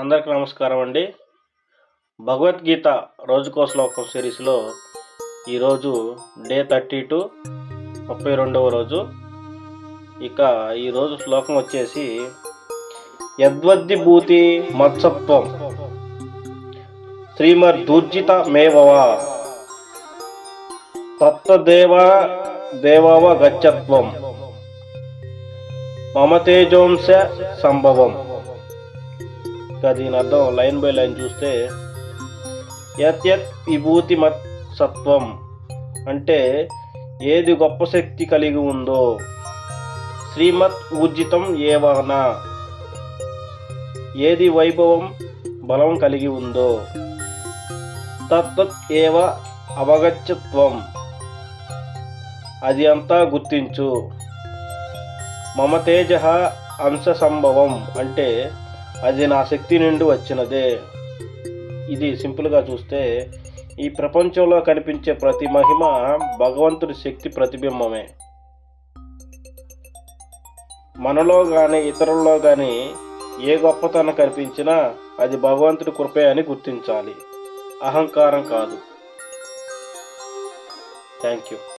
అందరికీ నమస్కారం అండి. భగవద్గీత రోజుకో శ్లోకం సిరీస్‌లో ఈరోజు డే 32 32వ రోజు. ఇక ఈరోజు శ్లోకం వచ్చేసి యద్వద్ది భూతి మత్సత్వం శ్రీమద్దూర్జితమేవవ తత్తదేవ గచ్చత్వం మమ తేజోంశ సంభవం. ఇంకా దీని అర్థం లైన్ బై లైన్ చూస్తే యత్ విభూతి మత్ సత్వం అంటే ఏది గొప్ప శక్తి కలిగి ఉందో, శ్రీమత్ ఊర్జితం ఏవన ఏది వైభవం బలం కలిగి ఉందో, తత్తత్ ఏవ అవగచ్చత్వం అది అంతా గుర్తించు, మమ తేజ అంశ సంభవం అంటే అది నా శక్తి నుండి వచ్చినదే. ఇది సింపుల్గా చూస్తే ఈ ప్రపంచంలో కనిపించే ప్రతి మహిమ భగవంతుడి శక్తి ప్రతిబింబమే. మనలో కానీ ఇతరుల్లో కానీ ఏ గొప్పతనం కనిపించినా అది భగవంతుడి కృపే అని గుర్తించాలి, అహంకారం కాదు. Thank you.